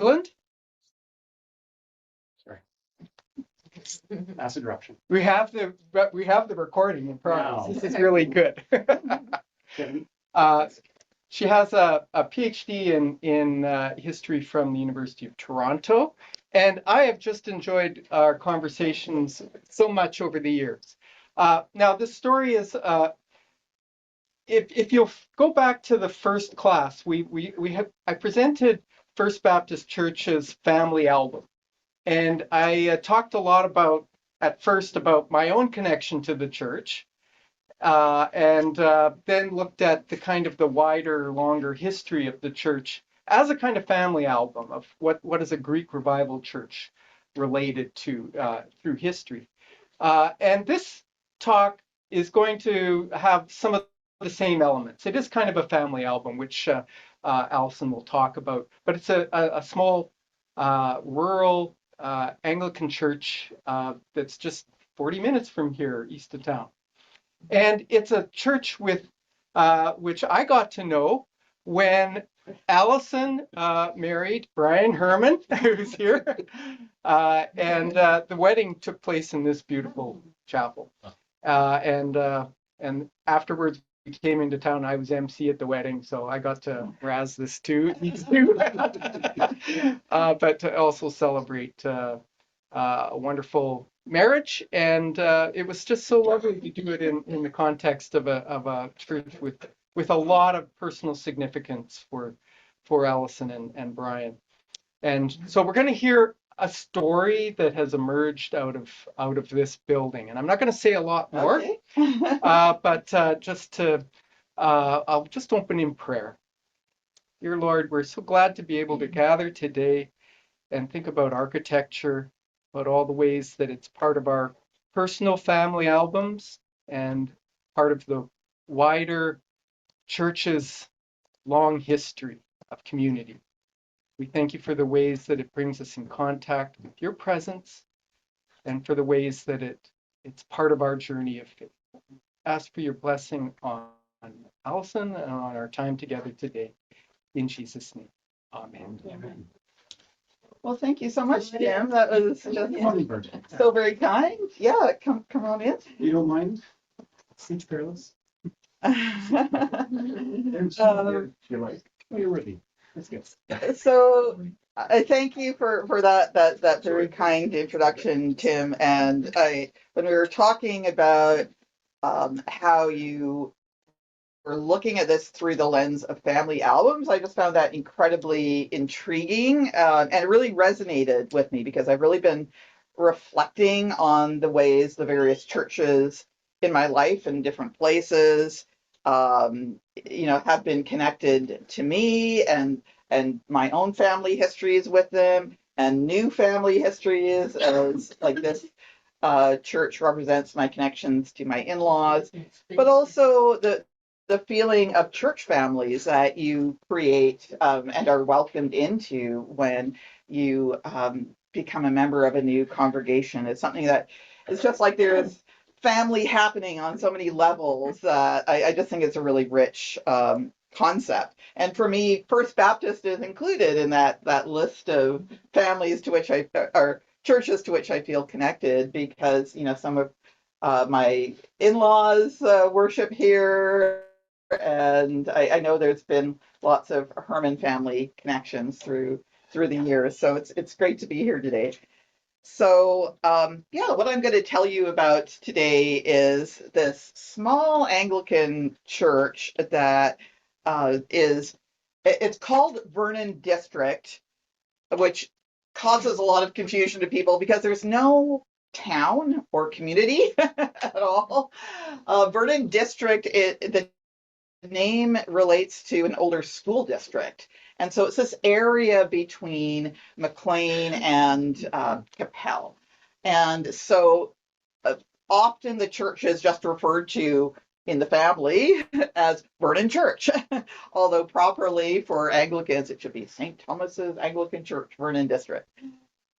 England. Sorry. Acid eruption. We have the recording in progress. Wow. This is really good. She has a PhD in history from the University of Toronto, and I have just enjoyed our conversations so much over the years. Now, this story is, if you'll go back to the first class, I presented First Baptist Church's family album, and I talked a lot at first about my own connection to the church. And then looked at the wider, longer history of the church as a kind of family album of what is a Greek revival church related to through history. And this talk is going to have some of the same elements. It is kind of a family album, which Alison will talk about, but it's a small rural Anglican church that's just 40 minutes from here, east of town. And it's a church with which I got to know when Alison married Brian Herman, who's here, and the wedding took place in this beautiful chapel. And afterwards we came into town. I was MC at the wedding, so I got to razz these two, but to also celebrate a wonderful marriage, and it was just so lovely to do it in the context of a church with a lot of personal significance for Alison and Brian. And so we're going to hear a story that has emerged out of this building, and I'm not going to say a lot more, okay. But I'll just open in prayer. Dear Lord, we're so glad to be able to gather today and think about architecture, about all the ways that it's part of our personal family albums and part of the wider church's long history of community. We thank you for the ways that it brings us in contact with your presence and for the ways that it's part of our journey of faith. Ask for your blessing on Alison and on our time together today. In Jesus' name, amen. Amen. Well, thank you so much, Tim. That was just so very kind. Yeah, come on in. You don't mind? Speech perilous. You're like, oh, you're ready. Let's go. So I thank you for that very kind introduction, Tim. And when we were talking about how you were looking at this through the lens of family albums, I just found that incredibly intriguing, and it really resonated with me because I've really been reflecting on the ways the various churches in my life in different places, have been connected to me and my own family histories with them and new family histories as like this church represents my connections to my in-laws, but also the feeling of church families that you create and are welcomed into when you become a member of a new congregation. It's something that is just like there's family happening on so many levels. I just think it's a really rich concept. And for me, First Baptist is included in that list of families to which or churches to which I feel connected because, some of my in-laws worship here. And I know there's been lots of Herman family connections through the years. So it's great to be here today. So, what I'm going to tell you about today is this small Anglican church that it's called Vernon District, which causes a lot of confusion to people because there's no town or community at all. Vernon District, the name relates to an older school district. And so it's this area between McLean and Capel. And so often the church is just referred to in the family as Vernon Church, although properly for Anglicans, it should be St. Thomas's Anglican Church, Vernon District.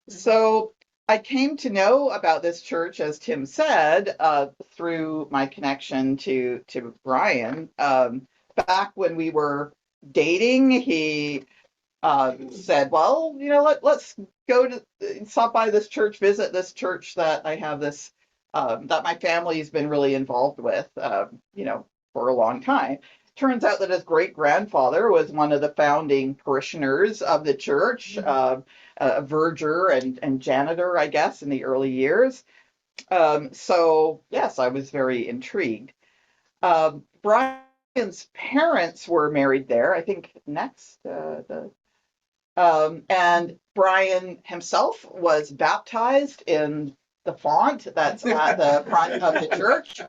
So I came to know about this church, as Tim said, through my connection to Brian. Back when we were dating, he said, well, let's go to stop by this church, visit this church that I have this that my family's been really involved with, for a long time. Turns out that his great grandfather was one of the founding parishioners of the church, a verger and janitor, I guess, in the early years. So yes, I was very intrigued. Brian's parents were married there. I think next, and Brian himself was baptized in the font that's at the front of the church.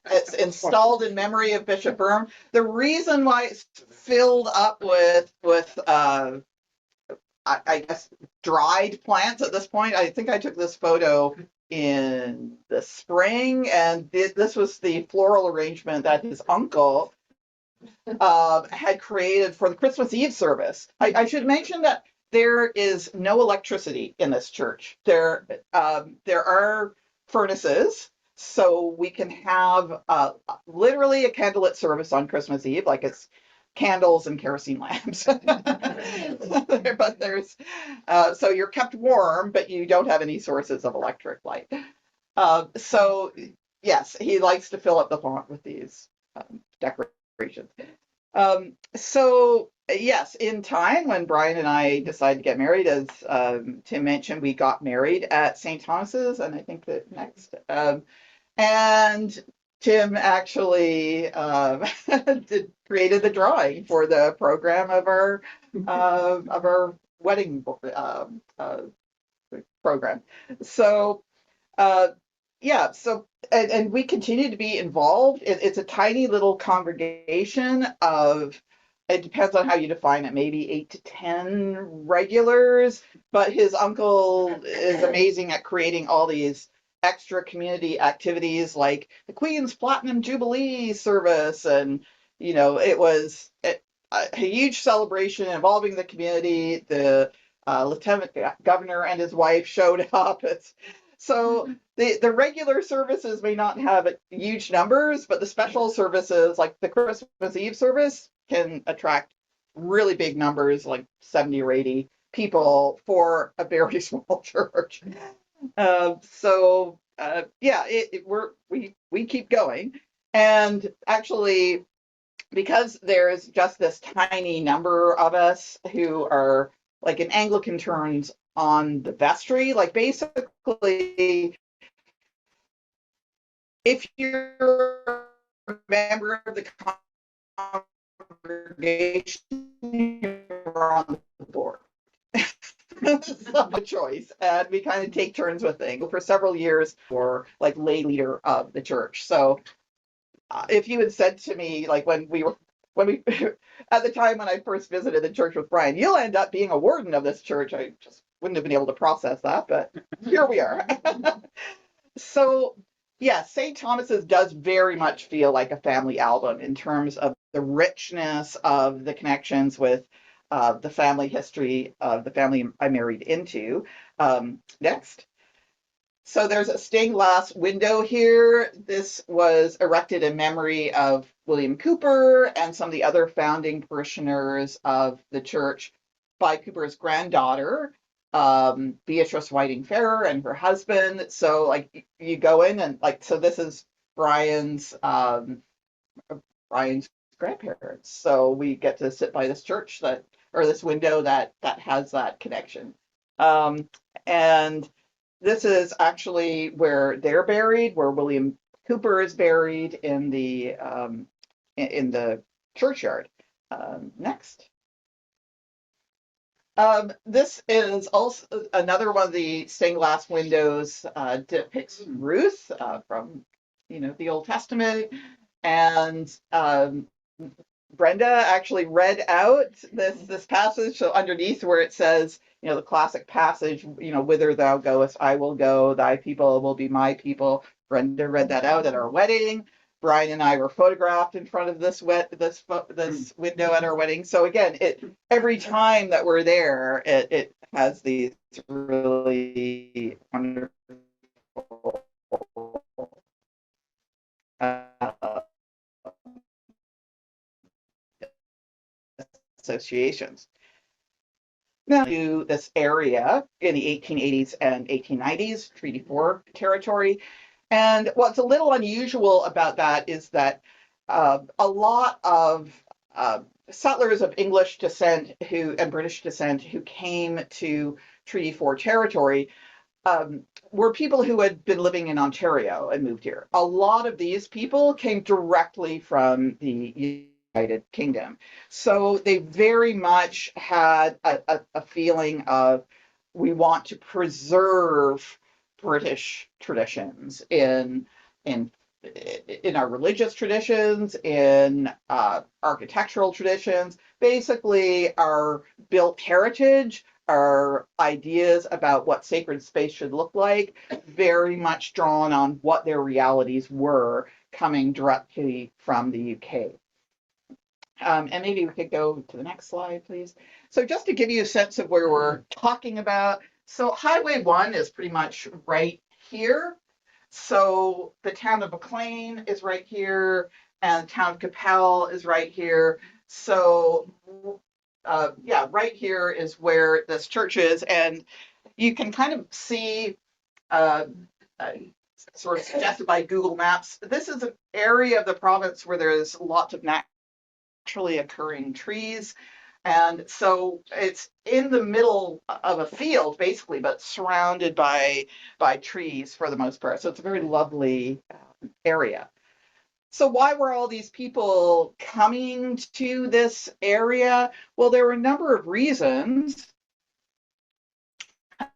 It's installed in memory of Bishop Burn. The reason why it's filled up with I guess dried plants at this point. I think I took this photo in the spring, and this was the floral arrangement that his uncle had created for the Christmas Eve service. I should mention that there is no electricity in this church. There are furnaces, so we can have literally a candlelit service on Christmas Eve, like it's candles and kerosene lamps. But there's so you're kept warm, but you don't have any sources of electric light. So yes, he likes to fill up the font with these decorations. So yes, in time, when Brian and I decided to get married, as Tim mentioned, we got married at St. Thomas's, and I think that next. And Tim actually created the drawing for the program of our wedding program. So yeah, so and we continue to be involved. It's a tiny little congregation of, it depends on how you define it, maybe 8 to 10 regulars, but his uncle is amazing at creating all these extra community activities like the Queen's Platinum Jubilee service, and it was a huge celebration involving the community. The lieutenant governor and his wife showed up. So the regular services may not have huge numbers, but the special services, like the Christmas Eve service, can attract really big numbers, like 70 or 80 people for a very small church. Yeah, we keep going, and actually, because there's just this tiny number of us who are, like in Anglican terms, on the vestry, like basically, if you're a member of the congregation, you're on the board. It's not a choice, and we kind of take turns with things. For several years, for like lay leader of the church. So if you had said to me, like when we at the time when I first visited the church with Brian, you'll end up being a warden of this church, I just wouldn't have been able to process that, but here we are. So yeah, St. Thomas's does very much feel like a family album in terms of the richness of the connections with the family history of the family I married into. Next. So there's a stained glass window here. This was erected in memory of William Cooper and some of the other founding parishioners of the church by Cooper's granddaughter, Beatrice Whiting Farrer, and her husband. So like you go in and so this is Brian's Brian's grandparents. So we get to sit by this church or this window that has that connection. And this is actually where they're buried, where William Cooper is buried in the churchyard. Next. This is also another one of the stained glass windows, depicts Ruth from the Old Testament, and Brenda actually read out this passage. So underneath where it says, the classic passage, whither thou goest, I will go, thy people will be my people. Brenda read that out at our wedding. Brian and I were photographed in front of this window at our wedding. So again, every time that we're there, it has these really wonderful associations. Now to this area in the 1880s and 1890s, Treaty 4 territory. And what's a little unusual about that is that a lot of settlers of English descent and British descent who came to Treaty 4 territory were people who had been living in Ontario and moved here. A lot of these people came directly from the United Kingdom. So they very much had a feeling of, we want to preserve British traditions in in our religious traditions, in architectural traditions, basically our built heritage, our ideas about what sacred space should look like, very much drawn on what their realities were coming directly from the UK. And maybe we could go to the next slide, please. So just to give you a sense of where we're talking about, so Highway 1 is pretty much right here. So the town of McLean is right here, and the town of Capel is right here. So yeah, right here is where this church is, and you can kind of see, uh, sort of suggested by Google Maps, this is an area of the province where there's lots of naturally occurring trees. And so it's in the middle of a field, basically, but surrounded by trees for the most part. So it's a very lovely area. So why were all these people coming to this area? Well, there were a number of reasons.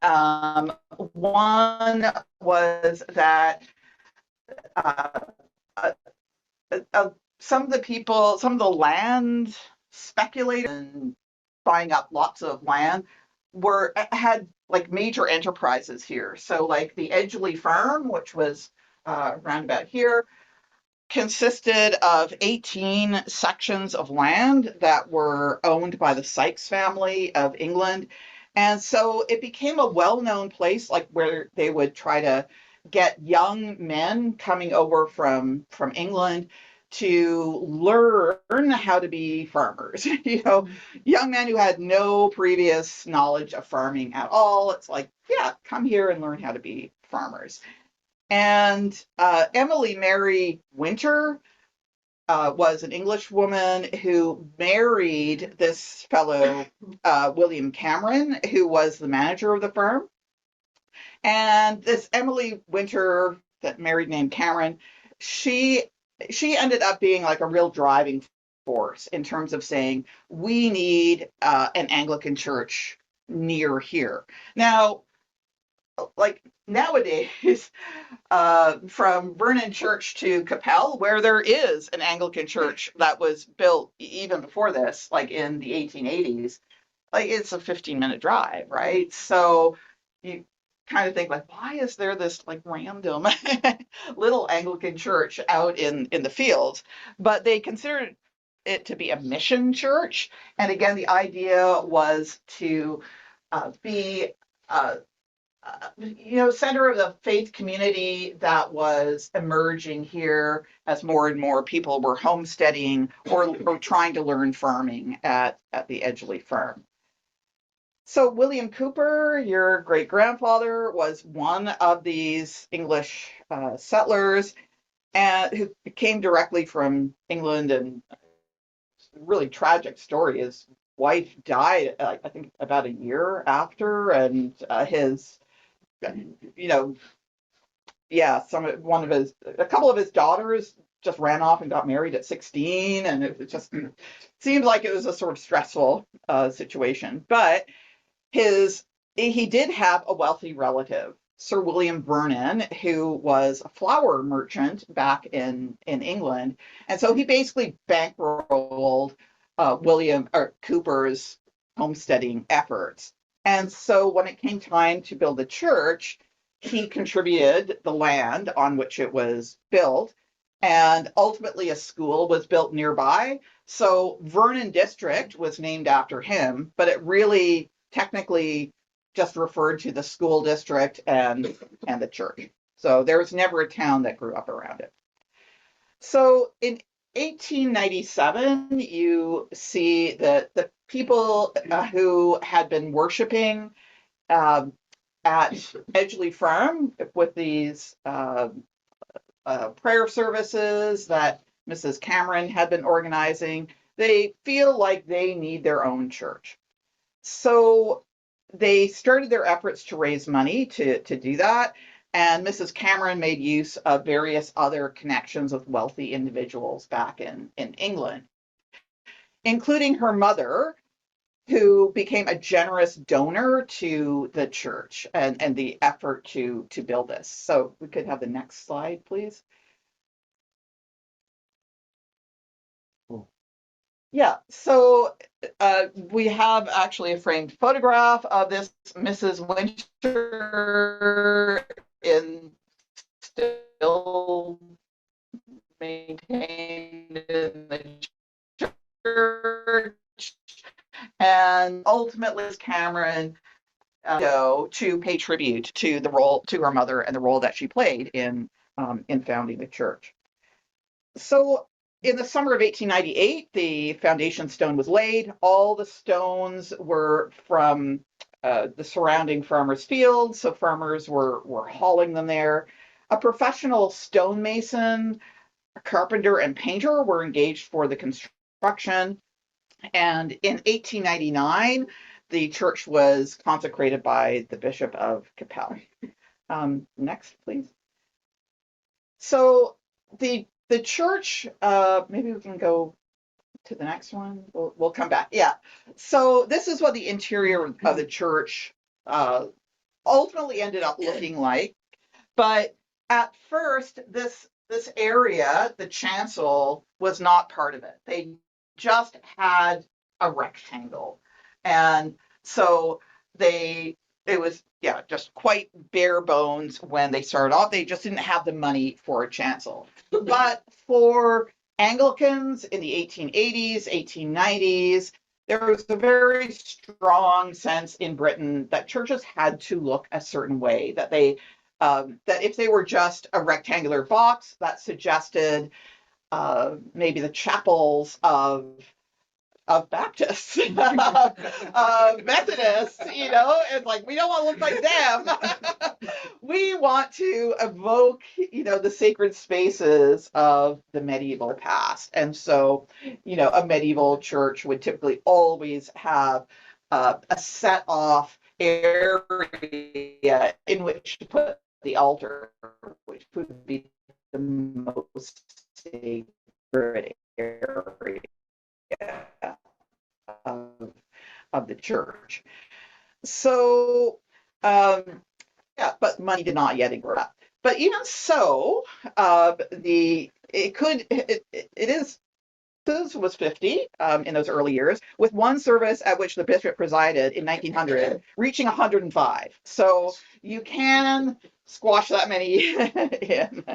One was that uh, some of the land speculators and buying up lots of land had like major enterprises here. So like the Edgeley Farm, which was around about here, consisted of 18 sections of land that were owned by the Sykes family of England. And so it became a well-known place, like where they would try to get young men coming over from England to learn how to be farmers. Young men who had no previous knowledge of farming at all. It's like, yeah, come here and learn how to be farmers. And Emily Mary Winter was an English woman who married this fellow, William Cameron, who was the manager of the farm. And this Emily Winter, that married named Cameron, she ended up being like a real driving force in terms of saying, we need an Anglican church near here. Now, like nowadays, from Vernon Church to Capel, where there is an Anglican church that was built even before this, like in the 1880s, like it's a 15-minute drive, right? So you kind of think like, why is there this like random little Anglican church out in the fields? But they considered it to be a mission church. And again, the idea was to be center of the faith community that was emerging here as more and more people were homesteading or trying to learn farming at the Edgeley farm. So William Cooper, your great grandfather, was one of these English settlers and who came directly from England. And really tragic story. His wife died, I think, about a year after, and his a couple of his daughters just ran off and got married at 16, and it just seemed like it was a sort of stressful situation. But he did have a wealthy relative, Sir William Vernon, who was a flour merchant back in England, and so he basically bankrolled William or Cooper's homesteading efforts. And so when it came time to build the church, he contributed the land on which it was built, and ultimately a school was built nearby. So Vernon District was named after him, but it really technically just referred to the school district and the church. So there was never a town that grew up around it. So in 1897, you see that the people who had been worshiping um, at Edgeley Farm with these prayer services that Mrs. Cameron had been organizing, they feel like they need their own church. So they started their efforts to raise money to do that. And Mrs. Cameron made use of various other connections with wealthy individuals back in England, including her mother, who became a generous donor to the church and the effort to build this. So we could have the next slide, please. Yeah, so we have actually a framed photograph of this Mrs. Winter in still maintained in the church, and ultimately Cameron to pay tribute to the role to her mother and the role that she played in founding the church. So in the summer of 1898, the foundation stone was laid. All the stones were from the surrounding farmers' fields, so farmers were hauling them there. A professional stonemason, a carpenter, and painter were engaged for the construction. And in 1899, the church was consecrated by the Bishop of Capel. Next, please. So the church, maybe we can go to the next one. We'll come back. Yeah. So this is what the interior of the church ultimately ended up looking like. But at first, this area, the chancel, was not part of it. They just had a rectangle, and so it was just quite bare bones when they started off. They just didn't have the money for a chancel. But for Anglicans in the 1880s, 1890s, there was a very strong sense in Britain that churches had to look a certain way, that they that if they were just a rectangular box, that suggested maybe the chapels of Baptists, Methodists, it's like, we don't want to look like them. We want to evoke, the sacred spaces of the medieval past. And so, a medieval church would typically always have a set off area in which to put the altar, which would be the most sacred area of the church. So, but money did not yet exist. But even so, this was 50 in those early years, with one service at which the bishop presided in 1900, reaching 105. So you can squash that many in.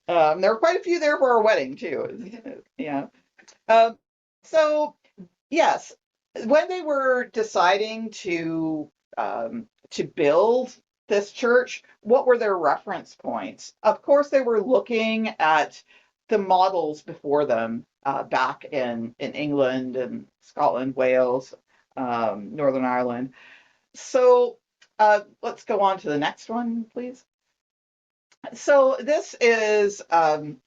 There were quite a few there for our wedding too. Yeah. So yes, when they were deciding to build this church, what were their reference points? Of course, they were looking at the models before them back in England and Scotland, Wales, Northern Ireland. So let's go on to the next one, please. So this is an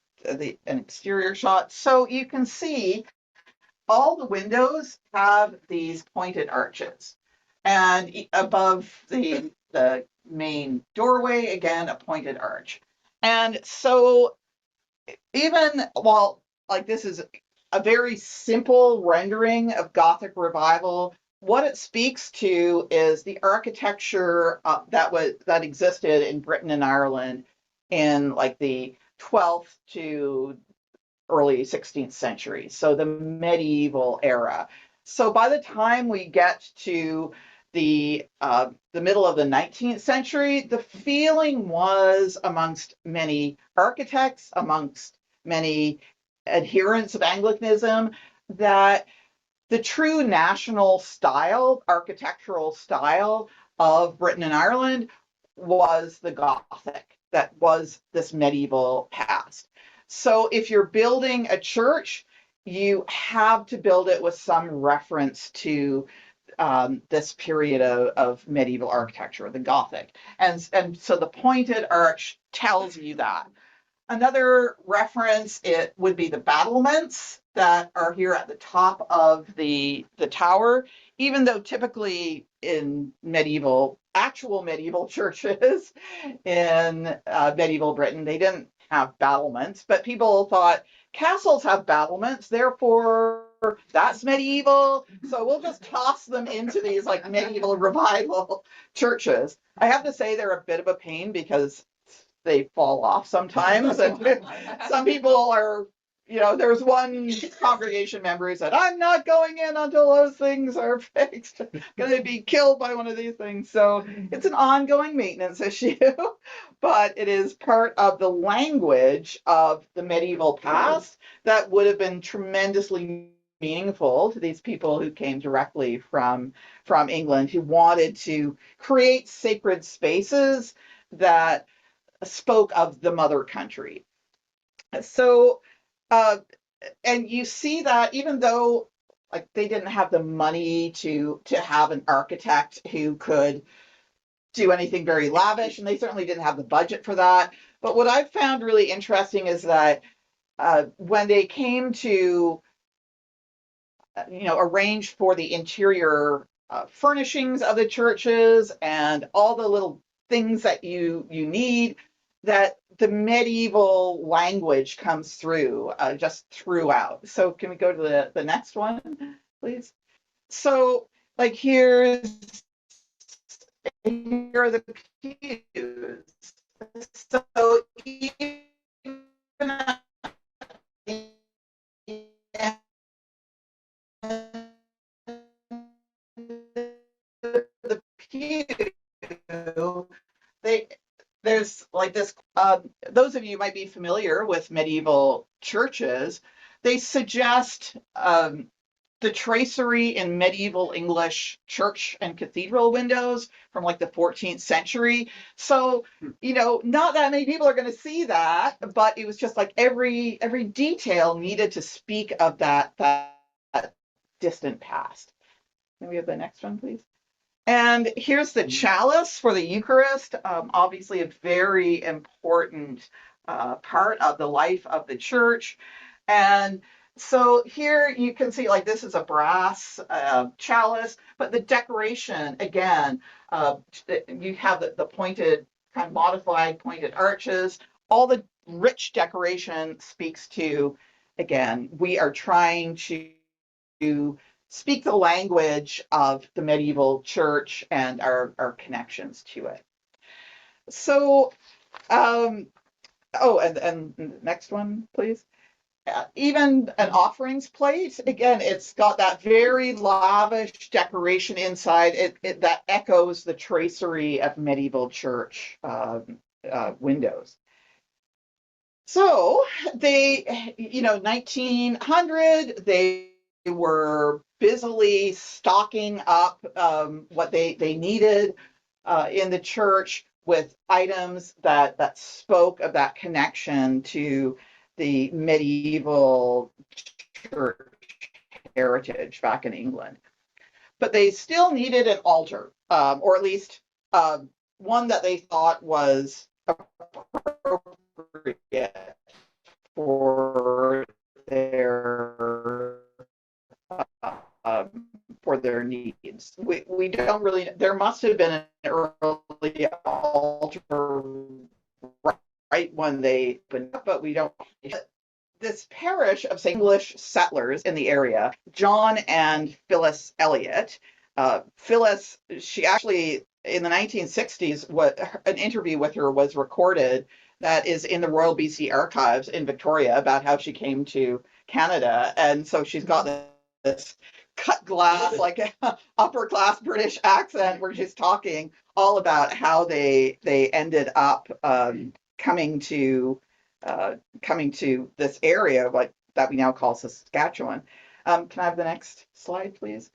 exterior shot. So you can see all the windows have these pointed arches, and above the main doorway, again, a pointed arch. And so even while this is a very simple rendering of Gothic revival, what it speaks to is the architecture that existed in Britain and Ireland in the 12th to early 16th century, so the medieval era. So by the time we get to the middle of the 19th century, the feeling was amongst many architects, amongst many adherents of Anglicanism, that the true national style, architectural style of Britain and Ireland was the Gothic, that was this medieval past. So if you're building a church, you have to build it with some reference to this period of medieval architecture, the Gothic. And so the pointed arch tells you that. Another reference, it would be the battlements that are here at the top of the tower, even though typically in actual medieval churches in medieval Britain, they didn't have battlements, but people thought castles have battlements, therefore that's medieval. So we'll just toss them into these like medieval revival churches. I have to say they're a bit of a pain because they fall off sometimes. And some people are, there's one congregation member who said, I'm not going in until those things are fixed. I'm going to be killed by one of these things. So it's an ongoing maintenance issue, but it is part of the language of the medieval past that would have been tremendously meaningful to these people who came directly from England, who wanted to create sacred spaces that spoke of the mother country. So, and you see that even though like they didn't have the money to have an architect who could do anything very lavish, and they certainly didn't have the budget for that. But what I've found really interesting is that when they came to arrange for the interior furnishings of the churches and all the little things that you need, that the medieval language comes through just throughout. So can we go to the next one, please? So like here are the pews. So even the pew, there's like this. Those of you might be familiar with medieval churches. They suggest the tracery in medieval English church and cathedral windows from like the 14th century. So, not that many people are going to see that, but it was just like every detail needed to speak of that distant past. Can we have the next one, please? And here's the chalice for the Eucharist, obviously a very important part of the life of the church. And so here you can see like this is a brass chalice, but the decoration, again, you have the pointed, kind of modified pointed arches. All the rich decoration speaks to, again, we are trying to speak the language of the medieval church and our connections to it. So, and next one, please. Even an offerings plate, again, it's got that very lavish decoration inside. It that echoes the tracery of medieval church windows. So they, 1900, they were busily stocking up what they needed in the church with items that spoke of that connection to the medieval church heritage back in England. But they still needed an altar, or at least one that they thought was appropriate for their for their needs. We don't really. There must have been an early altar right when they opened up, but we don't. This parish of English settlers in the area, John and Phyllis Elliott. Phyllis, she actually in the 1960s, an interview with her was recorded that is in the Royal BC Archives in Victoria about how she came to Canada, and so she's got this cut glass, like upper class British accent, where she's talking all about how they ended up coming to this area like that we now call Saskatchewan. Can I have the next slide, please?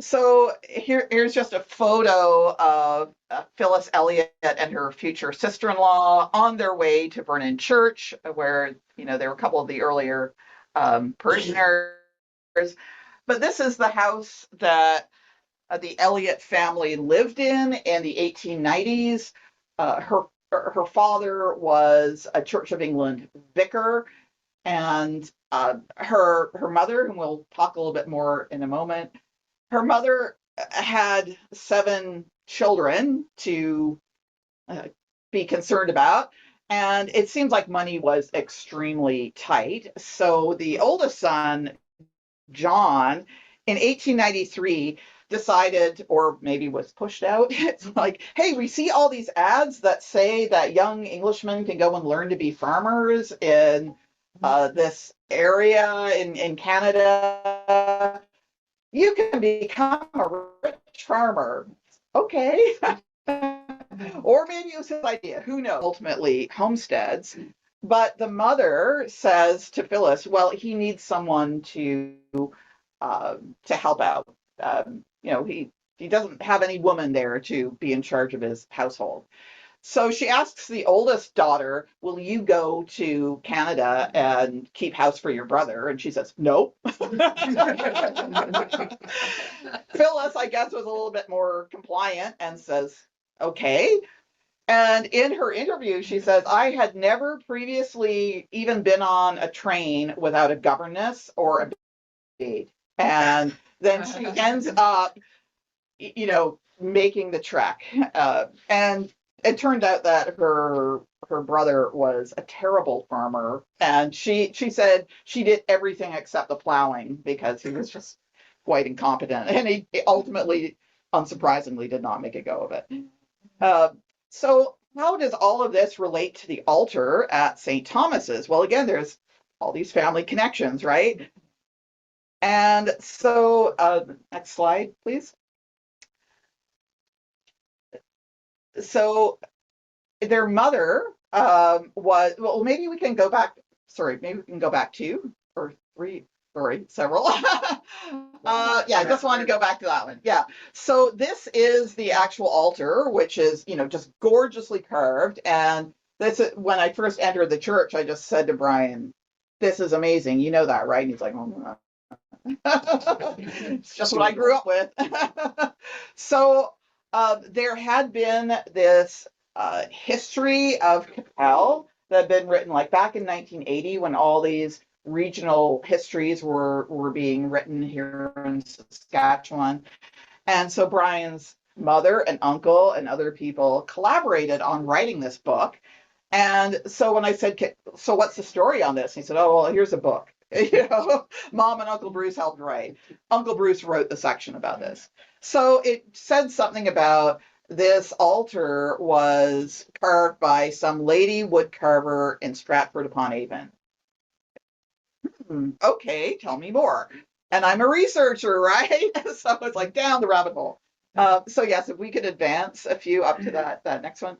So here's just a photo of Phyllis Elliott and her future sister-in-law on their way to Vernon Church, where there were a couple of the earlier parishioners. But this is the house that the Elliott family lived in the 1890s. Her father was a Church of England vicar, and her mother, and we'll talk a little bit more in a moment, her mother had 7 children to be concerned about, and it seems like money was extremely tight. So the oldest son, John, in 1893 decided, or maybe was pushed out. It's like, hey, we see all these ads that say that young Englishmen can go and learn to be farmers in this area in Canada. You can become a rich farmer. Okay. Or maybe it was his idea. Who knows? Ultimately, homesteads. But the mother says to Phyllis, well, he needs someone to help out. He doesn't have any woman there to be in charge of his household. So she asks the oldest daughter, will you go to Canada and keep house for your brother? And she says, no. Phyllis, I guess, was a little bit more compliant and says, okay. And in her interview, she says, I had never previously even been on a train without a governess or a maid. And then she ends up, making the trek. And it turned out that her brother was a terrible farmer, and she said she did everything except the plowing because he was just quite incompetent, and he ultimately, unsurprisingly, did not make a go of it. So how does all of this relate to the altar at St. Thomas's? Well, again, there's all these family connections, right? And so, next slide, please. So their mother was, well, maybe we can go back, sorry, maybe we can go back 2 or 3, sorry, several. Yeah, I just want to go back to that one. Yeah. So this is the actual altar, which is, just gorgeously carved. And this, when I first entered the church, I just said to Brian, this is amazing. You know that, right? And he's like, oh, it's just what I grew up with. So there had been this history of Capel that had been written like back in 1980 when all these regional histories were being written here in Saskatchewan. And so Brian's mother and uncle and other people collaborated on writing this book. And so when I said, so what's the story on this? He said, oh, well, here's a book. Mom and Uncle Bruce helped write. Uncle Bruce wrote the section about this. So it said something about this altar was carved by some lady wood carver in Stratford upon Avon. Okay, tell me more. And I'm a researcher, right? So it's like down the rabbit hole. So yes, if we could advance a few up to that next one.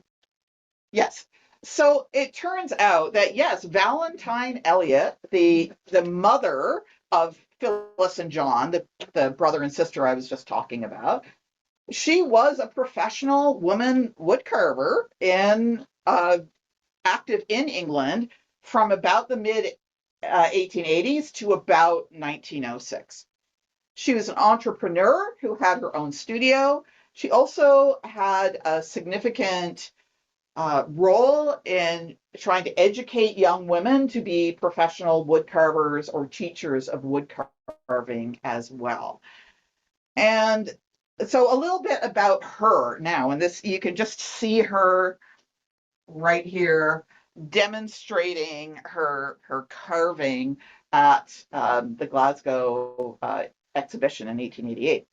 Yes. So it turns out that yes, Valentine Elliott, the mother of Phyllis and John, the brother and sister I was just talking about, she was a professional woman woodcarver active in England from about the mid 1880s to about 1906. She was an entrepreneur who had her own studio. She also had a significant role in trying to educate young women to be professional woodcarvers or teachers of wood carving as well. And so a little bit about her now, and this you can just see her right here demonstrating her carving at the Glasgow exhibition in 1888.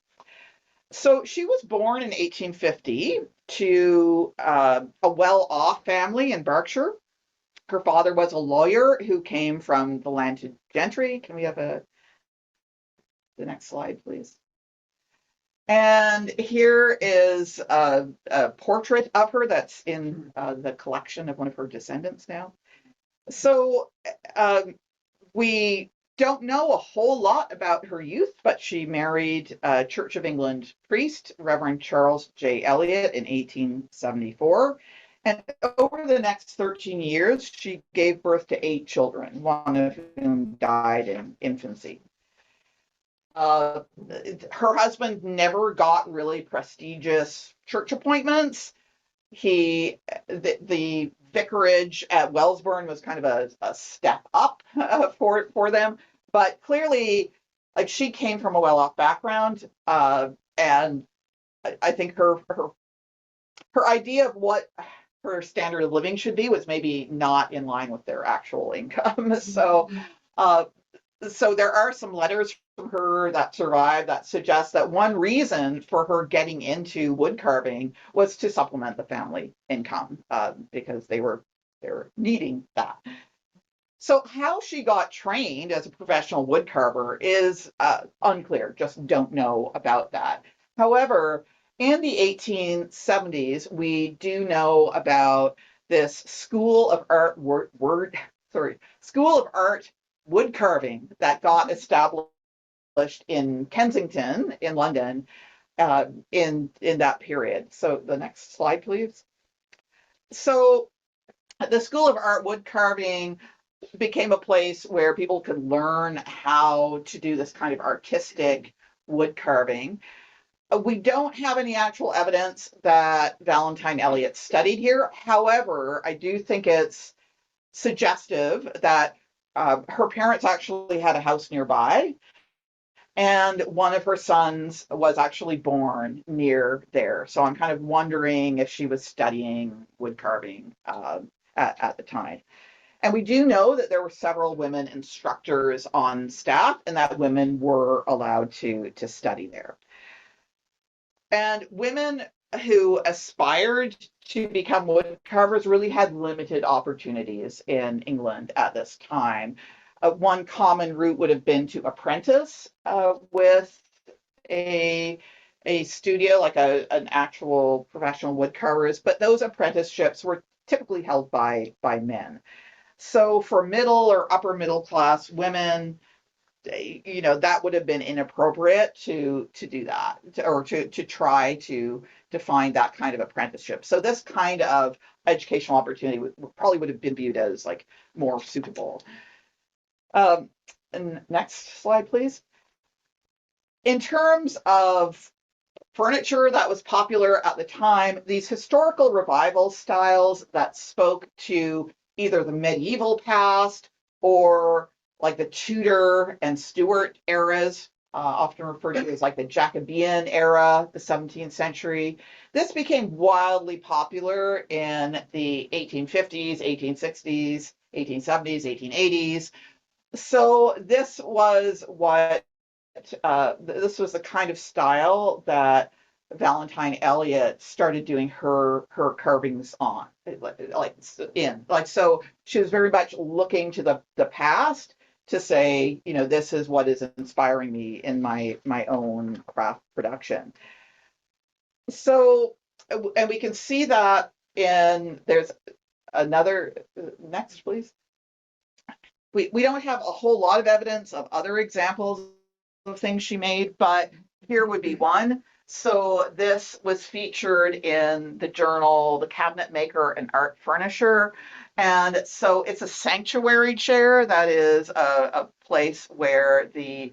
So she was born in 1850 to a well-off family in Berkshire. Her father was a lawyer who came from the landed gentry. Can we have the next slide, please? And here is a portrait of her that's in the collection of one of her descendants now. So we don't know a whole lot about her youth, but she married a Church of England priest, Reverend Charles J. Eliot, in 1874. And over the next 13 years, she gave birth to 8 children, one of whom died in infancy. Uh, Her husband never got really prestigious church appointments. The vicarage at Wellsbourne was kind of a step up for them, but clearly, like, she came from a well-off background, and I think her idea of what her standard of living should be was maybe not in line with their actual income. Uh, so there are some letters from her that survive that suggest that one reason for her getting into wood carving was to supplement the family income, because they were needing that. So how she got trained as a professional wood carver is unclear. Just don't know about that. However, in the 1870s, we do know about this School of Art wood carving that got established in Kensington in London, in that period. So the next slide, please. So the School of Art wood carving became a place where people could learn how to do this kind of artistic wood carving. We don't have any actual evidence that Valentine Elliot studied here. However, I do think it's suggestive that her parents actually had a house nearby, and one of her sons was actually born near there. So I'm kind of wondering if she was studying wood carving at the time. And we do know that there were several women instructors on staff, and that women were allowed to study there. And women who aspired to become wood carvers really had limited opportunities in England at this time. One common route would have been to apprentice with a studio, like an actual professional wood carvers, but those apprenticeships were typically held by men. So for middle or upper middle class women, that would have been inappropriate to do that, or to try to find that kind of apprenticeship. So this kind of educational opportunity probably would have been viewed as like more suitable. And next slide, please. In terms of furniture that was popular at the time, these historical revival styles that spoke to either the medieval past or like the Tudor and Stuart eras, often referred to as like the Jacobean era, the 17th century. This became wildly popular in the 1850s, 1860s, 1870s, 1880s. So this was the kind of style that Valentine Elliot started doing her carvings on, so she was very much looking to the past to say, this is what is inspiring me in my own craft production. So, and we can see that there's another, next please. We don't have a whole lot of evidence of other examples of things she made, but here would be one. So this was featured in the journal, The Cabinet Maker and Art Furnisher. And so it's a sanctuary chair, that is a place where the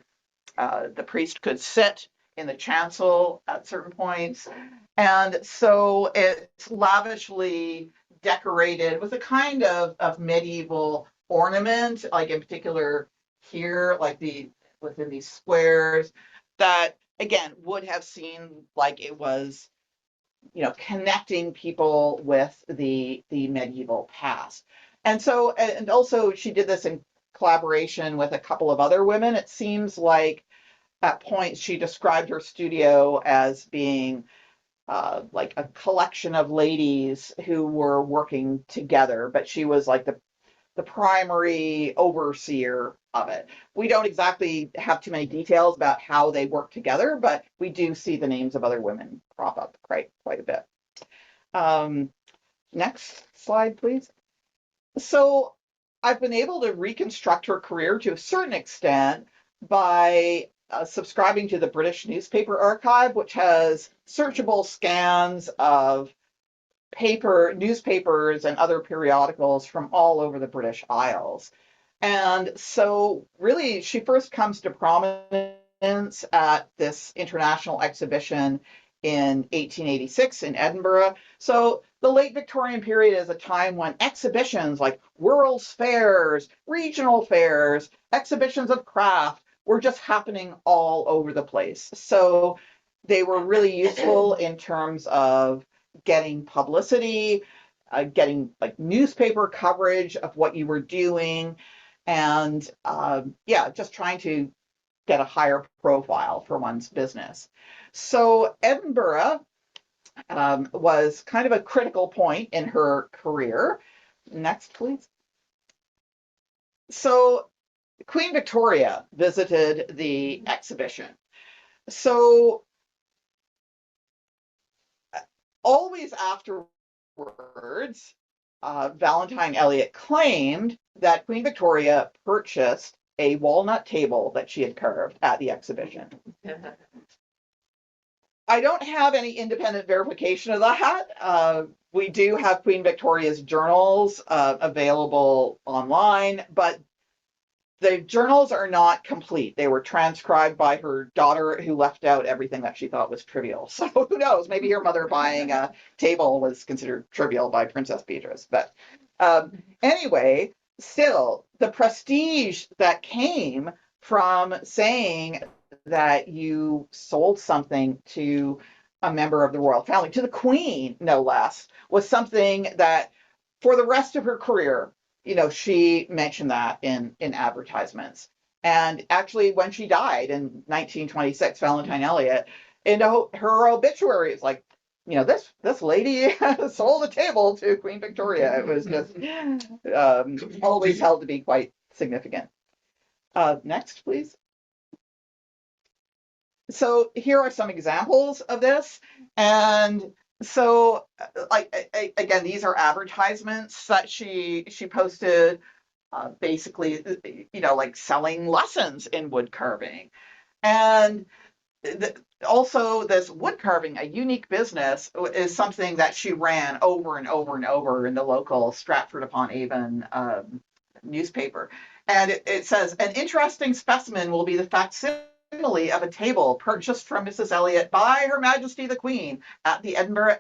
priest could sit in the chancel at certain points. And so it's lavishly decorated with a kind of medieval ornament, like in particular here, like within these squares, that again would have seemed like it was, connecting people with the medieval past. And also she did this in collaboration with a couple of other women. It seems like at points she described her studio as being like a collection of ladies who were working together, but she was like the primary overseer of it. We don't exactly have too many details about how they work together, but we do see the names of other women crop up quite a bit. Next slide, please. So I've been able to reconstruct her career to a certain extent by subscribing to the British Newspaper Archive, which has searchable scans of newspapers and other periodicals from all over the British Isles. And so really she first comes to prominence at this international exhibition in 1886 in Edinburgh. So the late Victorian period is a time when exhibitions like World's Fairs, regional fairs, exhibitions of craft were just happening all over the place. So they were really useful in terms of getting publicity, getting like newspaper coverage of what you were doing, and just trying to get a higher profile for one's business. So Edinburgh was kind of a critical point in her career. Next, please. So Queen Victoria visited the exhibition. So always afterwards, Valentine Elliot claimed that Queen Victoria purchased a walnut table that she had carved at the exhibition. I don't have any independent verification of that. We do have Queen Victoria's journals available online, but the journals are not complete. They were transcribed by her daughter, who left out everything that she thought was trivial. So who knows? Maybe her mother buying a table was considered trivial by Princess Beatrice. But anyway, still, the prestige that came from saying that you sold something to a member of the royal family, to the Queen, no less, was something that for the rest of her career, she mentioned that in advertisements. And actually, when she died in 1926, Valentine Elliot, in her obituary, it's like, this lady sold a table to Queen Victoria. It was just always held to be quite significant. Next, please. So here are some examples of this. And so, again, these are advertisements that she posted, basically, like selling lessons in wood carving. And also, this wood carving, a unique business, is something that she ran over and over and over in the local Stratford-upon-Avon newspaper. And it says, an interesting specimen will be the facsimile of a table purchased from Mrs. Elliot by Her Majesty the Queen at the Edinburgh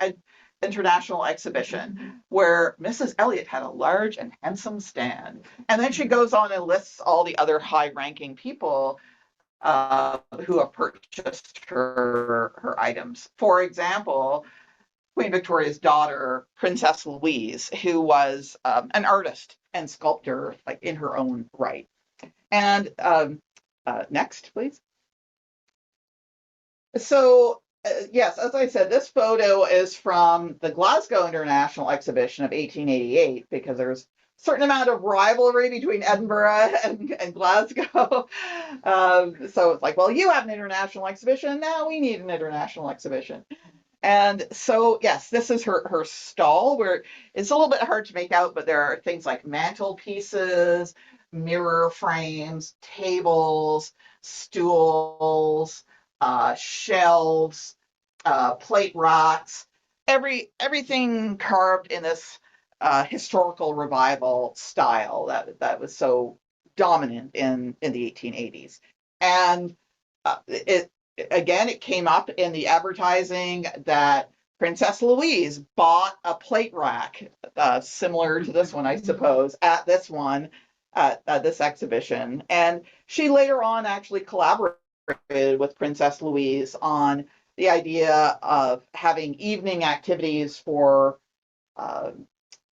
International Exhibition, where Mrs. Elliot had a large and handsome stand. And then she goes on and lists all the other high-ranking people who have purchased her items. For example, Queen Victoria's daughter, Princess Louise, who was an artist and sculptor, like in her own right. And next, please. So, yes, as I said, this photo is from the Glasgow International Exhibition of 1888, because there's a certain amount of rivalry between Edinburgh and Glasgow. So it's like, well, you have an international exhibition, now we need an international exhibition. And so, yes, this is her stall, where it's a little bit hard to make out, but there are things like mantelpieces, mirror frames, tables, stools, shelves, plate racks, everything carved in this historical revival style that was so dominant in the 1880s. And it came up in the advertising that Princess Louise bought a plate rack similar to this one, I suppose, at this exhibition. And she later on actually collaborated with Princess Louise on the idea of having evening activities for,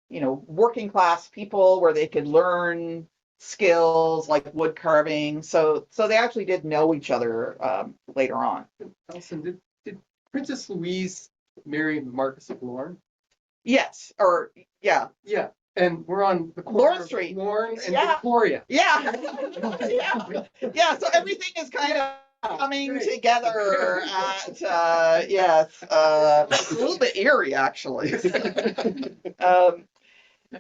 working class people, where they could learn skills like wood carving. So they actually did know each other later on. Alison, did Princess Louise marry Marquis of Lorne? Yes, or yeah. Yeah. And we're on the corner Lorne Street. Of Lorne and Victoria. Yeah. Yeah. So everything is kind of coming together at yes, a little bit eerie actually.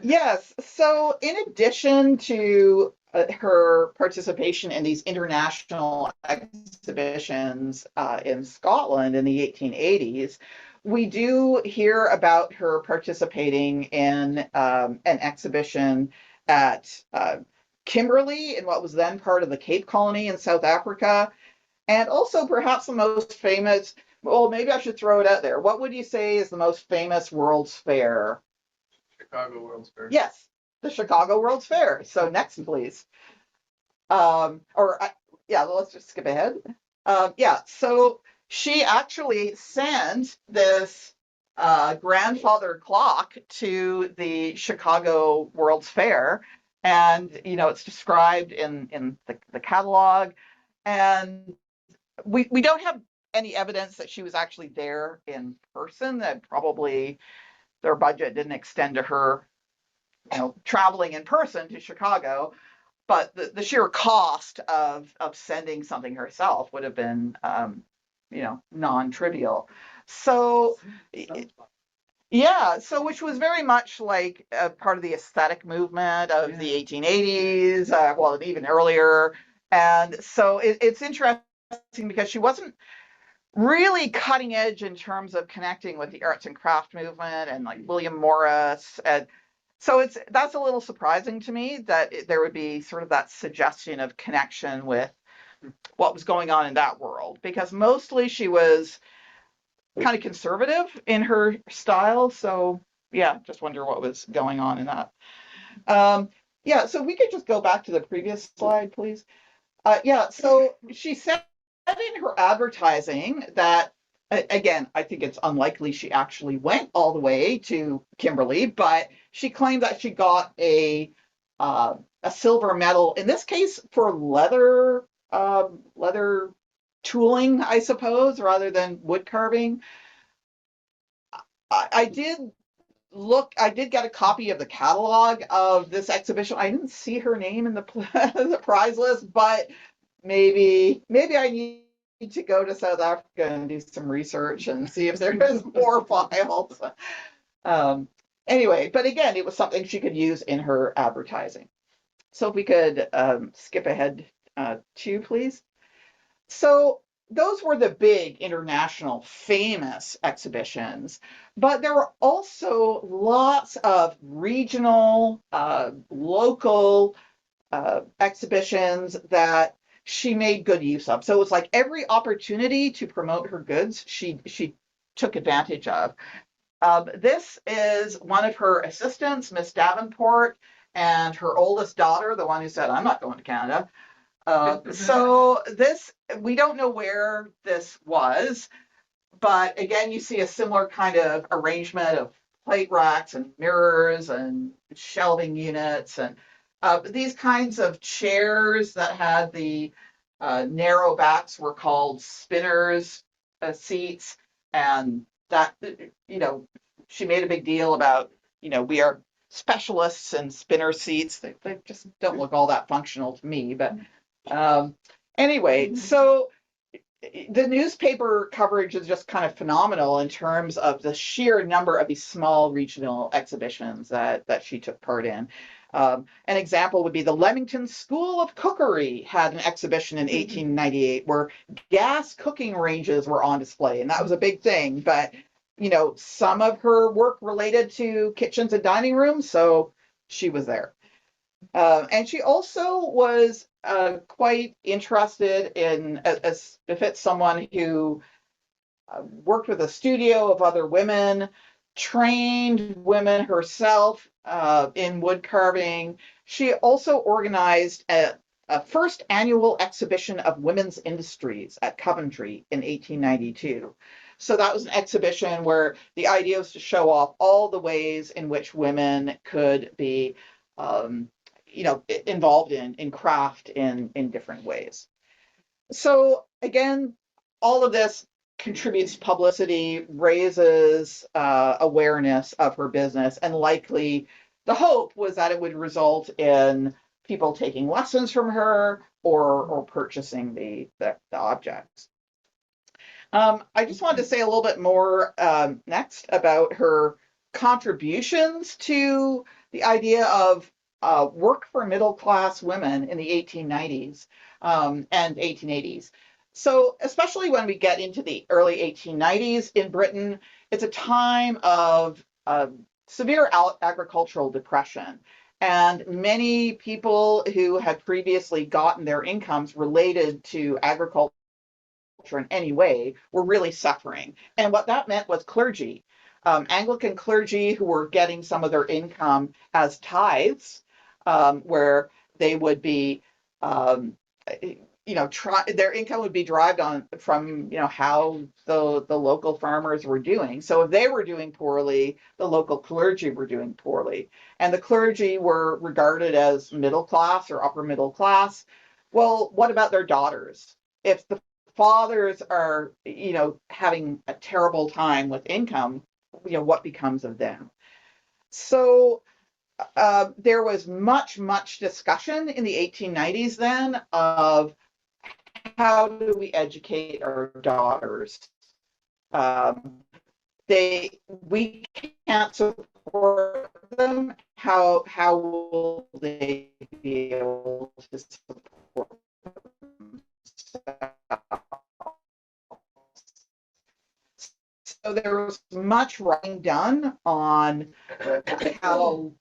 Yes. So, in addition to her participation in these international exhibitions in Scotland in the 1880s, we do hear about her participating in an exhibition at Kimberley in what was then part of the Cape Colony in South Africa. And also, perhaps the most famous, well, maybe I should throw it out there. What would you say is the most famous World's Fair? Chicago World's Fair. Yes, the Chicago World's Fair. So next, please. Or yeah, let's just skip ahead. Yeah, so she actually sent this grandfather clock to the Chicago World's Fair, and it's described in the catalog, and we don't have any evidence that she was actually there in person. That probably their budget didn't extend to her traveling in person to Chicago, but the sheer cost of sending something herself would have been non-trivial. So yeah, so which was very much like a part of the aesthetic movement of the 1880s, well, even earlier. And so it's interesting because she wasn't really cutting edge in terms of connecting with the arts and craft movement and like William Morris. And so that's a little surprising to me that there would be sort of that suggestion of connection with what was going on in that world, because mostly she was kind of conservative in her style. So yeah, just wonder what was going on in that. Yeah, so we could just go back to the previous slide, please. Yeah, so she said in her advertising that, again, I think it's unlikely she actually went all the way to Kimberley, but she claimed that she got a silver medal, in this case for leather tooling, I suppose, rather than wood carving. I did get a copy of the catalog of this exhibition. I didn't see her name in the, the prize list, but maybe I need to go to South Africa and do some research and see if there is more files. Um, anyway, but again, it was something she could use in her advertising. So if we could skip ahead two, please. So those were the big international famous exhibitions, but there were also lots of regional, local exhibitions that she made good use of. So it was like every opportunity to promote her goods, she took advantage of. This is one of her assistants, Miss Davenport, and her oldest daughter, the one who said, "I'm not going to Canada." So this, we don't know where this was, but again, you see a similar kind of arrangement of plate racks and mirrors and shelving units and these kinds of chairs that had the narrow backs were called spinners seats, and that she made a big deal about we are specialists in spinner seats. They just don't look all that functional to me, but anyway, so the newspaper coverage is just kind of phenomenal in terms of the sheer number of these small regional exhibitions that she took part in. An example would be the Leamington School of Cookery had an exhibition in 1898 where gas cooking ranges were on display, and that was a big thing. But some of her work related to kitchens and dining rooms, so she was there. And she also was quite interested in, as befits someone who worked with a studio of other women, trained women herself in wood carving. She also organized a first annual exhibition of women's industries at Coventry in 1892. So that was an exhibition where the idea was to show off all the ways in which women could be um, involved in craft in different ways. So again, all of this contributes publicity, raises awareness of her business, and likely the hope was that it would result in people taking lessons from her or purchasing the objects. I just wanted to say a little bit more next about her contributions to the idea of work for middle class women in the 1890s and 1880s. So, especially when we get into the early 1890s in Britain, it's a time of severe agricultural depression. And many people who had previously gotten their incomes related to agriculture in any way were really suffering. And what that meant was clergy, Anglican clergy who were getting some of their income as tithes, where they would be, their income would be derived from how the local farmers were doing. So if they were doing poorly, the local clergy were doing poorly, and the clergy were regarded as middle class or upper middle class. Well, what about their daughters? If the fathers are, having a terrible time with income, what becomes of them? So there was much discussion in the 1890s then of how do we educate our daughters? We can't support them. How will they be able to support themselves? So there was much writing done on how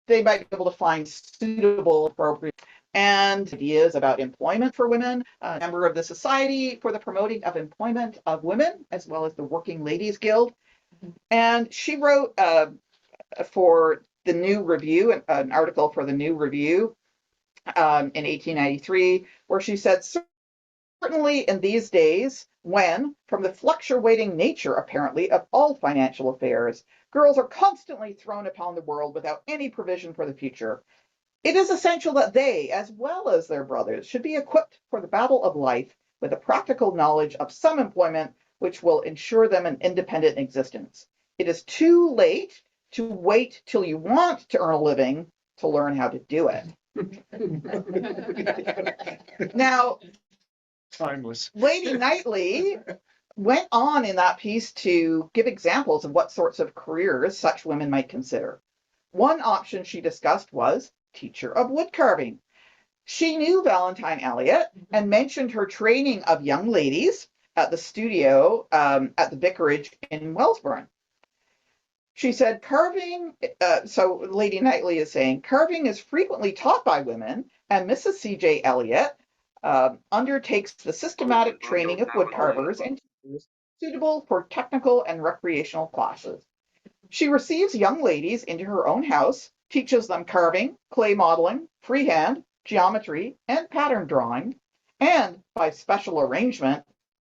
they might be able to find suitable, appropriate, and ideas about employment for women. A member of the Society for the Promoting of Employment of Women, as well as the Working Ladies Guild. And she wrote for the New Review, an article for the New Review in 1893, where she said, certainly in these days, when, from the fluctuating nature apparently of all financial affairs, girls are constantly thrown upon the world without any provision for the future, it is essential that they, as well as their brothers, should be equipped for the battle of life with a practical knowledge of some employment which will ensure them an independent existence. It is too late to wait till you want to earn a living to learn how to do it. Now, timeless. Lady Knightley went on in that piece to give examples of what sorts of careers such women might consider. One option she discussed was teacher of wood carving. She knew Valentine Elliot and mentioned her training of young ladies at the studio at the vicarage in Wellsbourne. She said, so Lady Knightley is saying, carving is frequently taught by women, and Mrs. C.J. Elliot undertakes the systematic training of wood carvers and teachers suitable for technical and recreational classes. She receives young ladies into her own house, teaches them carving, clay modeling, freehand, geometry, and pattern drawing, and by special arrangement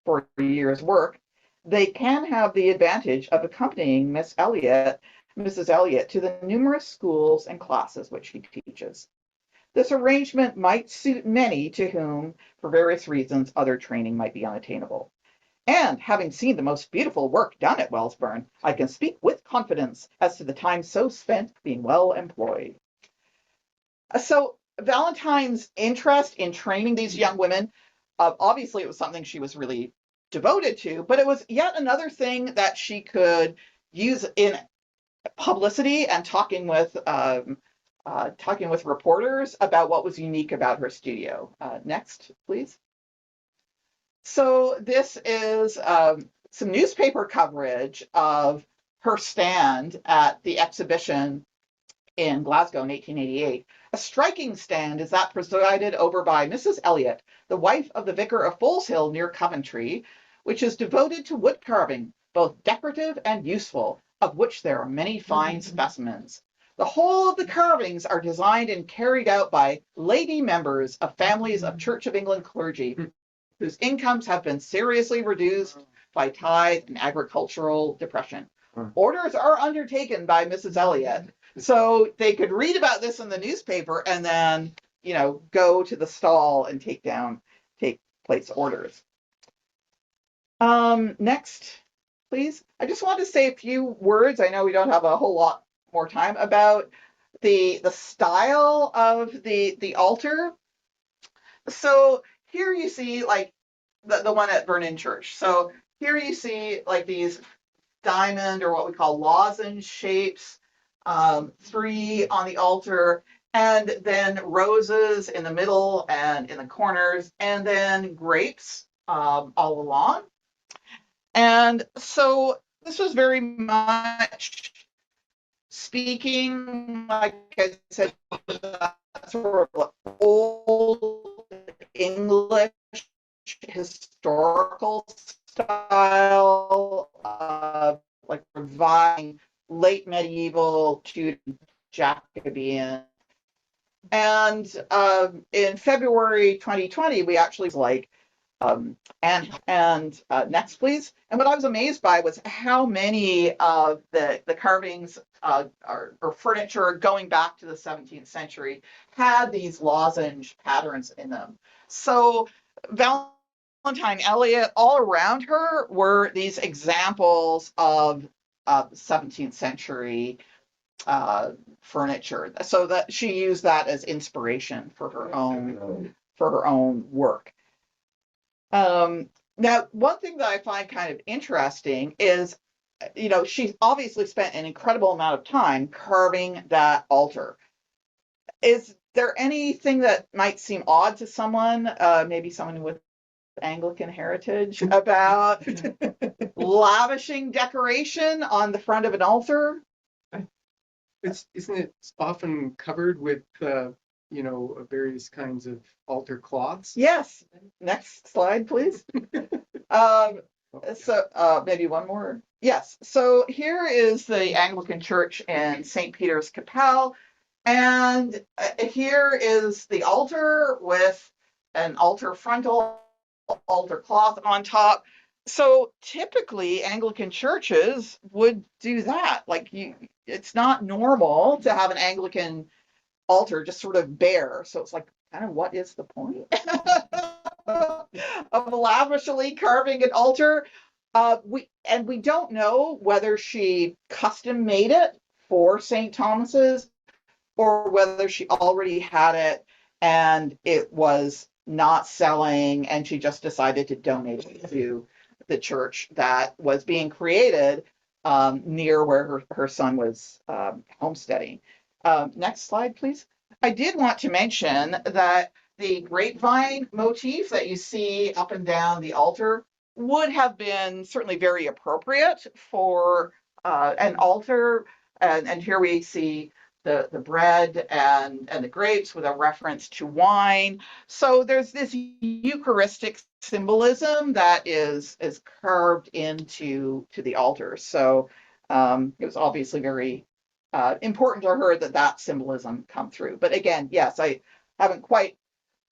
for a year's work, they can have the advantage of accompanying Mrs. Elliot to the numerous schools and classes which she teaches. This arrangement might suit many to whom, for various reasons, other training might be unattainable. And having seen the most beautiful work done at Wellsbourne, I can speak with confidence as to the time so spent being well employed. So Valentine's interest in training these young women, obviously it was something she was really devoted to, but it was yet another thing that she could use in publicity and talking with reporters about what was unique about her studio. Next, please. So this is some newspaper coverage of her stand at the exhibition in Glasgow in 1888. A striking stand is that presided over by Mrs. Elliot, the wife of the vicar of Foleshill near Coventry, which is devoted to wood carving, both decorative and useful, of which there are many fine specimens. The whole of the carvings are designed and carried out by lady members of families of Church of England clergy, whose incomes have been seriously reduced by tithe and agricultural depression. Orders are undertaken by Mrs. Elliot, so they could read about this in the newspaper and then, go to the stall and take place orders. Next, please. I just want to say a few words. I know we don't have a whole lot more time about the style of the altar. So here you see like the one at Vernon Church. So here you see like these diamond or what we call lozenge shapes, 3 on the altar, and then roses in the middle and in the corners, and then grapes all along. And so this was very much speaking, like I said, sort of old English historical style, like reviving late medieval to Jacobean. And in February 2020, we actually like and next, please. And what I was amazed by was how many of the carvings or furniture going back to the 17th century had these lozenge patterns in them. So Valentine Elliot, all around her were these examples of 17th century furniture, so that she used that as inspiration for her own work. Now, one thing that I find kind of interesting is, she's obviously spent an incredible amount of time carving that altar. Is there anything that might seem odd to someone, maybe someone with Anglican heritage, about lavishing decoration on the front of an altar? Isn't it often covered with various kinds of altar cloths? Yes. Next slide, please. So maybe one more. Yes. So here is the Anglican Church in St. Peter's Capel. And here is the altar with an altar frontal, altar cloth on top. So typically Anglican churches would do that. Like it's not normal to have an Anglican altar just sort of bare. So it's like, kind of, what is the point of lavishly carving an altar? We don't know whether she custom made it for St. Thomas's or whether she already had it and it was not selling and she just decided to donate it to the church that was being created near where her son was homesteading. Next slide, please. I did want to mention that the grapevine motif that you see up and down the altar would have been certainly very appropriate for an altar. And here we see the bread and the grapes with a reference to wine. So there's this Eucharistic symbolism that is carved into the altar. So it was obviously very important to her that symbolism come through. But again, yes, I haven't quite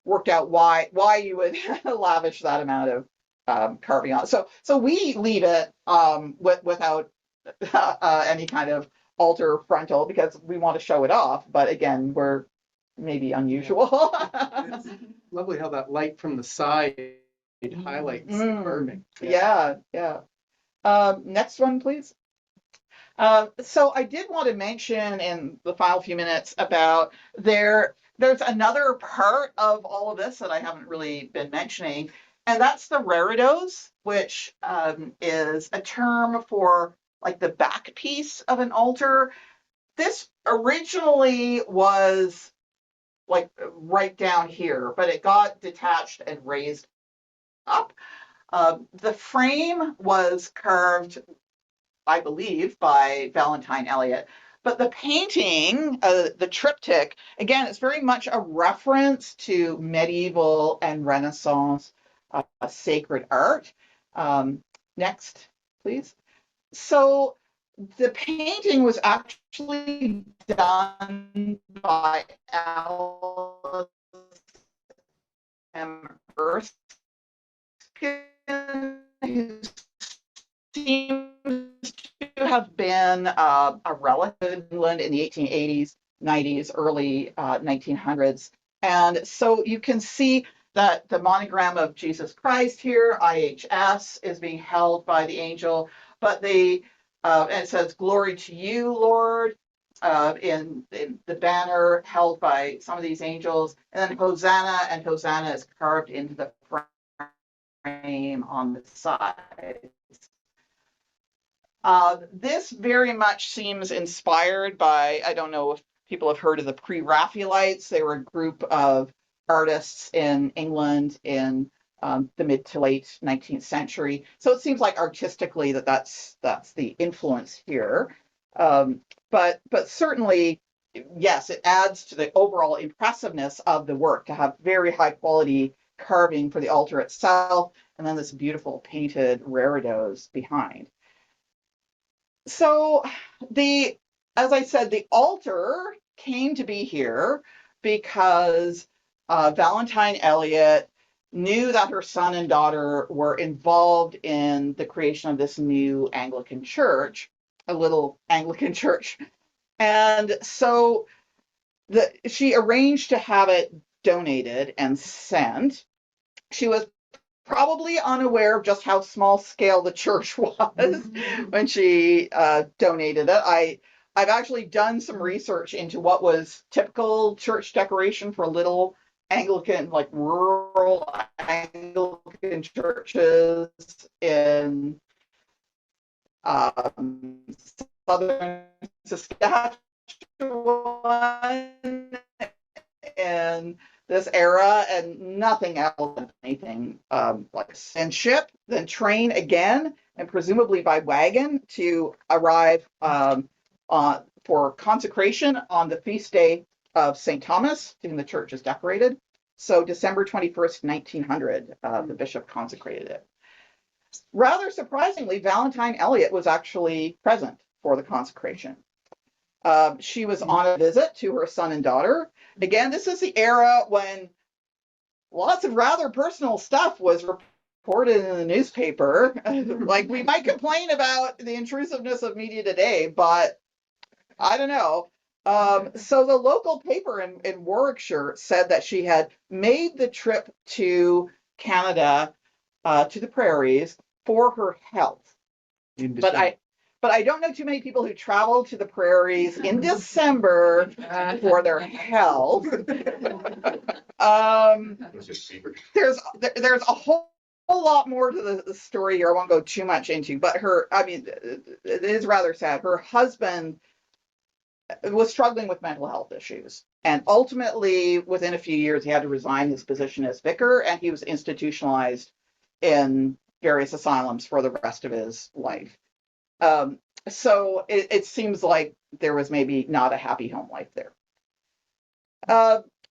worked out why you would lavish that amount of carving on. So we leave it without any kind of altar frontal because we want to show it off. But again, we're maybe unusual. It's lovely how that light from the side highlights the carving. Yeah. Next one, please. So I did want to mention in the final few minutes about there's another part of all of this that I haven't really been mentioning, and that's the reredos, which is a term for like the back piece of an altar. This originally was like right down here, but it got detached and raised up. The frame was carved, I believe, by Valentine Elliot. But the painting, the triptych, again, it's very much a reference to medieval and Renaissance sacred art. Next, please. So the painting was actually done by Alice M. Erskine, who seems to have been a relative in England in the 1880s, 90s, early 1900s. And so you can see that the monogram of Jesus Christ here, IHS, is being held by the angel, but and it says, "Glory to you, Lord," in the banner held by some of these angels. And then Hosanna, and Hosanna is carved into the frame on the side. This very much seems inspired by, I don't know if people have heard of the Pre-Raphaelites. They were a group of artists in England in the mid to late 19th century. So it seems like artistically that's the influence here. But certainly, yes, it adds to the overall impressiveness of the work to have very high quality carving for the altar itself, and then this beautiful painted reredos behind. So as I said, the altar came to be here because Valentine Elliot knew that her son and daughter were involved in the creation of this new Anglican church, a little Anglican church. And so she arranged to have it donated and sent. She was probably unaware of just how small scale the church was when she donated it. I've actually done some research into what was typical church decoration for little Anglican, like rural Anglican churches in southern Saskatchewan in this era, and nothing else, anything like and ship, then train again, and presumably by wagon to arrive for consecration on the feast day of St. Thomas, whom the church is decorated. So December 21st, 1900, the bishop consecrated it. Rather surprisingly, Valentine Elliot was actually present for the consecration. She was on a visit to her son and daughter. Again, this is the era when lots of rather personal stuff was reported in the newspaper. Like, we might complain about the intrusiveness of media today, but I don't know. So the local paper in Warwickshire said that she had made the trip to Canada, to the prairies, for her health. But I don't know too many people who travel to the prairies in December for their health. There's a whole lot more to the story here. I won't go too much into, but it is rather sad. Her husband was struggling with mental health issues, and ultimately, within a few years, he had to resign his position as vicar, and he was institutionalized in various asylums for the rest of his life. So it seems like there was maybe not a happy home life there.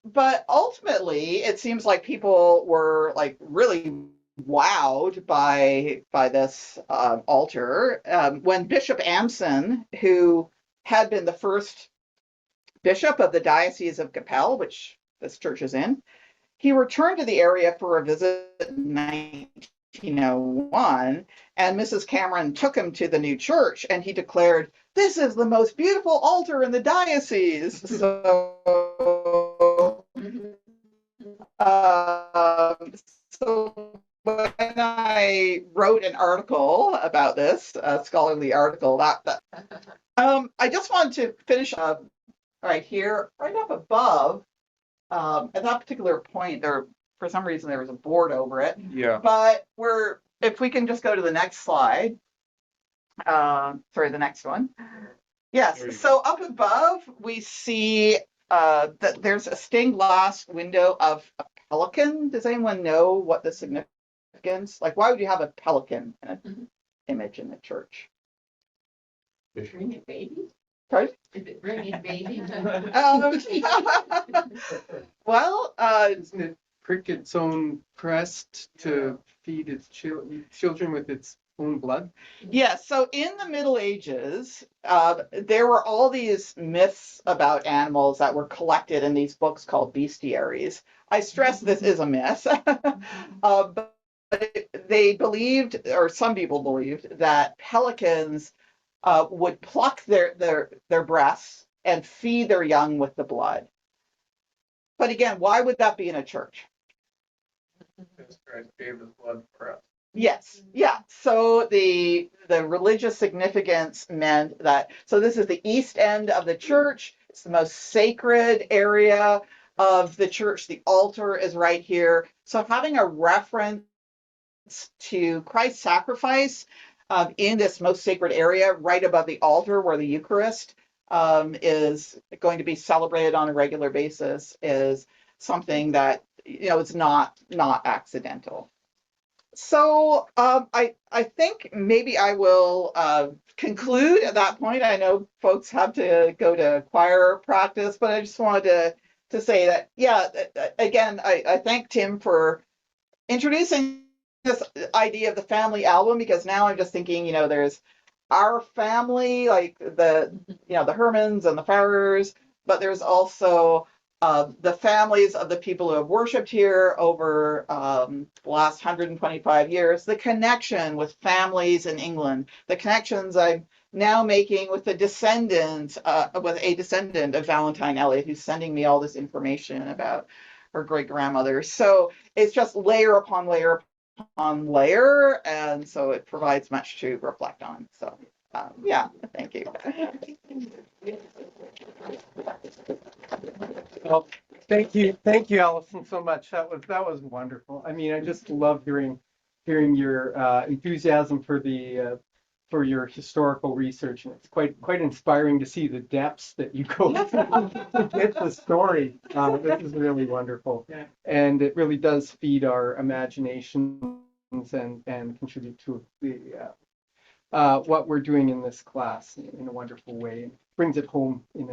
But ultimately, it seems like people were like really wowed by this altar. When Bishop Amson, who had been the first bishop of the Diocese of Capel, which this church is in, he returned to the area for a visit in 1901, and Mrs. Cameron took him to the new church, and he declared, "This is the most beautiful altar in the diocese." So when I wrote an article about this, a scholarly article, I just wanted to finish up right here, right up above. At that particular point, for some reason there was a board over it. Yeah. But if we can just go to the next slide. Sorry, the next one. Yes. So up above, we see that there's a stained glass window of a pelican. Does anyone know what the significance? Like, why would you have a pelican in an image in the church? Bringing babies? Pardon? Is it bringing babies? Well, Isn't it prick its own crest to feed its children with its own blood? yes. So in the Middle Ages, there were all these myths about animals that were collected in these books called bestiaries. I stress this is a myth. But they believed, or some people believed, that pelicans would pluck their breasts and feed their young with the blood. But again, why would that be in a church? Because Christ gave his blood for us. Yes, yeah. So the religious significance meant that. So this is the east end of the church. It's the most sacred area of the church. The altar is right here. So having a reference to Christ's sacrifice in this most sacred area, right above the altar where the Eucharist is going to be celebrated on a regular basis, is something that is not accidental. So I think maybe I will conclude at that point. I know folks have to go to choir practice, but I just wanted to say that, yeah, again, I thank Tim for introducing this idea of the family album, because now I'm just thinking, there's our family, like the Hermans and the Farrers, but there's also the families of the people who have worshipped here over the last 125 years, the connection with families in England, the connections I'm now making with with a descendant of Valentine Elliot, who's sending me all this information about her great grandmother. So it's just layer upon layer upon layer, and so it provides much to reflect on. So yeah, thank you. Well, thank you, Allison, so much. That was wonderful. I mean, I just love hearing your enthusiasm for your historical research, and it's quite inspiring to see the depths that you go to get the story. This is really wonderful, and it really does feed our imaginations and contribute to the what we're doing in this class in a wonderful way, and brings it home in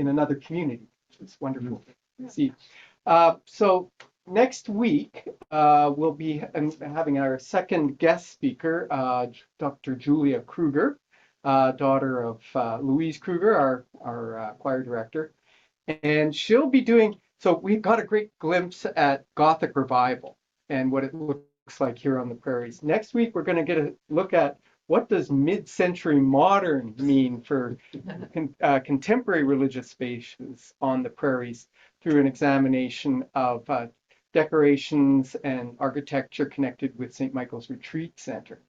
another community, which is wonderful to see. So next week we'll be having our second guest speaker, Dr. Julia Kruger, daughter of Louise Kruger, our choir director, and she'll be doing. So we've got a great glimpse at Gothic revival and what it looks like here on the prairies. Next week we're going to get a look at what does mid-century modern mean for contemporary religious spaces on the prairies through an examination of decorations and architecture connected with St. Michael's Retreat Center,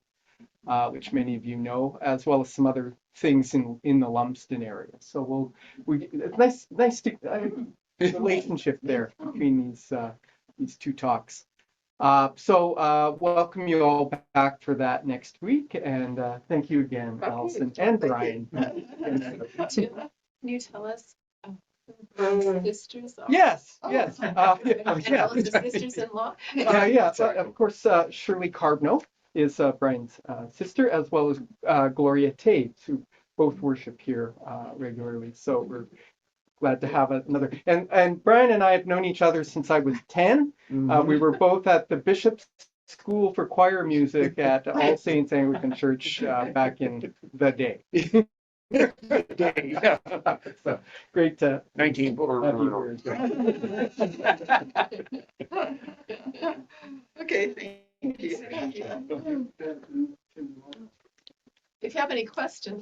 which many of you know, as well as some other things in the Lumsden area. So it's nice relationship there between these two talks. So welcome you all back for that next week, and thank you again, Allison and Brian. Can you tell us who the sisters are? Yes. Tell us the sisters-in-law. Yeah. Of course, Shirley Carbno is Brian's sister, as well as Gloria Taves, who both worship here regularly. So we're glad to have another. And Brian and I have known each other since I was 10. We were both at the Bishop's School for Choir Music at All Saints Anglican Church back in the day. So great to 19. have you here. Okay, thank you. If you have any questions,